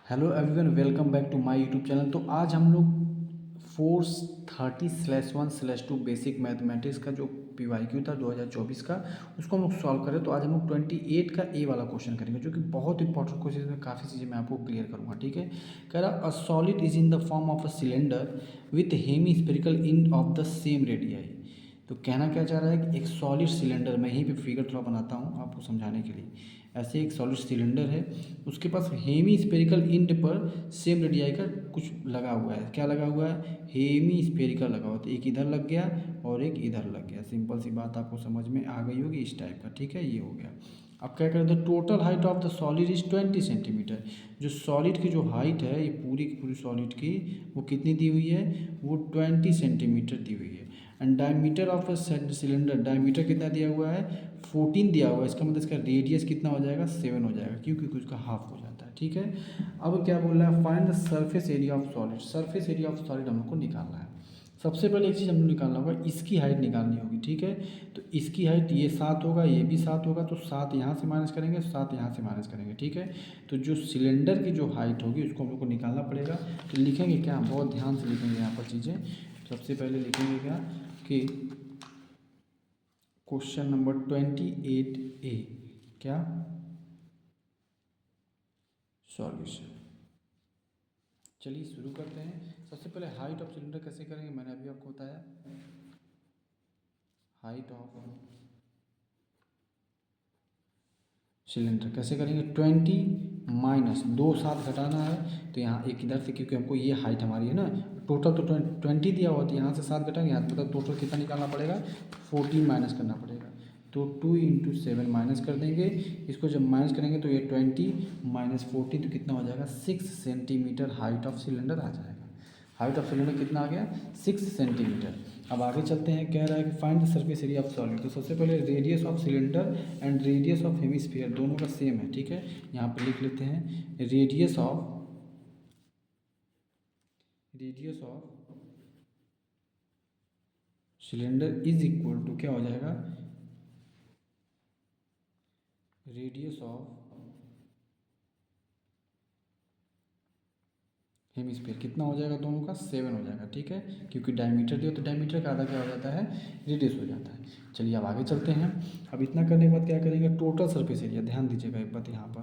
Hello everyone, welcome back to my YouTube channel. तो आज हम लोग 430/1/2 बेसिक मैथमेटिक्स का जो PYQ था 2024 का, उसको हम लोग सॉल्व करें। तो आज हम लोग 28 का ए वाला क्वेश्चन करेंगे, जो कि बहुत इंपॉर्टेंट क्वेश्चन है। काफ़ी चीज़ें मैं आपको क्लियर करूँगा, ठीक है। कह रहा a solid is in the form of a cylinder with hemispherical end of the same radii. तो कहना क्या चाह रहा है कि एक सॉलिड सिलेंडर, मैं यहीं पे फिगर थोड़ा बनाता हूँ आपको समझाने के लिए। ऐसे एक सॉलिड सिलेंडर है, उसके पास हेमी स्पेरिकल एंड पर सेम रेडियाई का कुछ लगा हुआ है। क्या लगा हुआ है? हेमी स्पेरिकल लगा हुआ। तो एक इधर लग गया और एक इधर लग गया। सिंपल सी बात आपको समझ में आ गई होगी इस टाइप का, ठीक है। ये हो गया। अब क्या करें, the total height of the solid is 20 centimetre. जो सॉलिड की जो हाइट है, ये पूरी की पूरी सॉलिड की, वो कितनी दी हुई है? वो 20 सेंटीमीटर दी हुई है। And diameter of a cylinder, diameter कितना दिया हुआ है? 14 दिया हुआ है। इसका मतलब इसका रेडियस कितना हो जाएगा? 7 हो जाएगा, क्योंकि उसका हाफ हो जाता है, ठीक है। अब क्या बोल रहा है? Find the surface area of solid. Surface area of solid हम लोग को निकालना है। सबसे पहले एक चीज़ हम लोग निकालना होगा, इसकी हाइट निकालनी होगी, ठीक है। तो इसकी हाइट ये 7 होगा, ये भी 7 होगा। तो 7 यहाँ से माइनस करेंगे, 7 यहाँ से माइनस करेंगे, ठीक है। तो जो सिलेंडर की जो हाइट होगी उसको हम लोग को निकालना पड़ेगा। तो लिखेंगे क्या? बहुत ध्यान से लिखेंगे यहाँ पर चीज़ें। सबसे पहले लिखेंगे क्या कि क्वेश्चन नंबर 28A, क्या? सॉल्यूशन। चलिए शुरू करते हैं। सबसे पहले हाइट ऑफ सिलेंडर कैसे करेंगे, मैंने अभी आपको बताया। हाइट ऑफ सिलेंडर कैसे करेंगे? 20 माइनस 2, 7 घटाना है। तो यहाँ एक इधर से, क्योंकि हमको ये हाइट हमारी है ना, टोटल तो 20 दिया हुआ, तो यहाँ से 7 घटाएंगे, यहाँ मतलब टोटल कितना निकालना पड़ेगा? 14 माइनस करना पड़ेगा। तो 2 इंटू 7 माइनस कर देंगे। इसको जब माइनस करेंगे तो ये 20 माइनस 14, तो कितना हो जाएगा? 6 सेंटीमीटर हाइट ऑफ सिलेंडर आ जाएगा। हाइट ऑफ सिलेंडर कितना आ गया? 6 सेंटीमीटर। अब आगे चलते हैं। कह रहा है कि find the surface area of solid. तो सबसे पहले radius of cylinder and radius of hemisphere दोनों का सेम है, ठीक है। यहाँ पर लिख लेते हैं radius of cylinder is equal to, क्या हो जाएगा? रेडियस ऑफ हेमिस्फीयर कितना हो जाएगा? दोनों का 7 हो जाएगा, ठीक है। क्योंकि डायमीटर दिया तो डायमीटर का आधा क्या हो जाता है? रेडियस हो जाता है। चलिए अब आगे चलते हैं। अब इतना करने के बाद क्या करेंगे? टोटल सरफेस एरिया, ध्यान दीजिएगा एक बात यहाँ पर।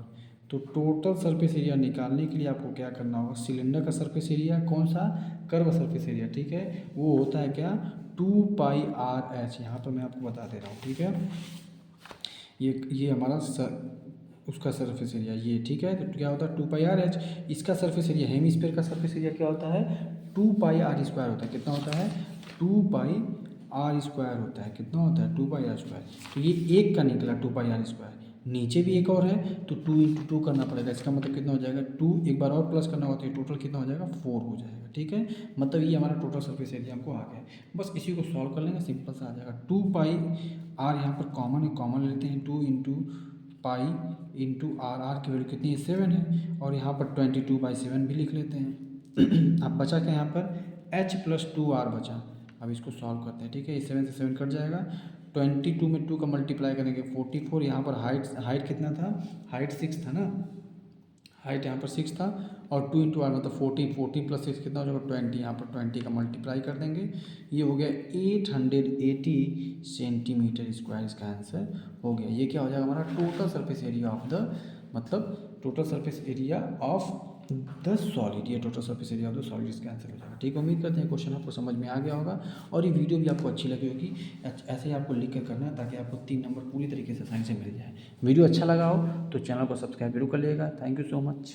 तो टोटल सरफेस एरिया निकालने के लिए आपको क्या करना होगा? सिलेंडर का सरफेस एरिया कौन सा? कर्व सरफेस एरिया, ठीक है। वो होता है क्या? 2πr/h। यहाँ पर मैं आपको बता दे रहा हूँ, ठीक है। ये हमारा उसका सरफेस एरिया ये, ठीक है। तो क्या होता है? 2πr/h। इसका सरफेस एरिया, हेमिस्फीयर का सरफेस एरिया क्या होता है? 2πr² होता है। कितना होता है? 2πr² होता है। कितना होता है? 2πr²। तो ये एक का निकला 2πr²। नीचे भी एक और है, तो 2 इंटू 2 करना पड़ेगा। इसका मतलब कितना हो जाएगा? 2 एक बार और प्लस करना होता है, टोटल कितना हो जाएगा? 4 हो जाएगा, ठीक है। मतलब ये हमारा टोटल सरफेस एरिया हमको आ गया। बस इसी को सॉल्व कर लेंगे, सिंपल सा आ जाएगा। 2πr यहाँ पर कॉमन है, कॉमन लेते हैं। 2 इंटू पाई इंटू आर की वैल्यू कितनी है? 7 है। और यहाँ पर 22/7 भी लिख लेते हैं। अब बचा क्या यहाँ पर? h+2r बचा। अब इसको सॉल्व करते हैं, ठीक है। 7 से 7 कट जाएगा। 22 में 2 का मल्टीप्लाई करेंगे 44। यहाँ पर हाइट कितना था? हाइट 6 था ना, हाइट यहाँ पर 6 था। और 2 इंटू आर मतलब 14, 14 प्लस 6 कितना हो जाएगा? 20। यहाँ पर 20 का मल्टीप्लाई कर देंगे। ये हो गया 880 सेंटीमीटर स्क्वायर। इसका आंसर हो गया। ये क्या हो जाएगा? हमारा total surface area of the, मतलब total surface area of the solid. ये total surface area of the solid इसका आंसर हो जाएगा, ठीक है। उम्मीद करते हैं क्वेश्चन आपको समझ में आ गया होगा और ये वीडियो भी आपको अच्छी लगी होगी। ऐसे ही आपको लिख कर करना है, ताकि आपको 3 नंबर पूरी तरीके से साइंस से मिल जाए। वीडियो अच्छा लगा हो तो चैनल को सब्सक्राइब जरूर कर लीजिएगा। Thank you so much.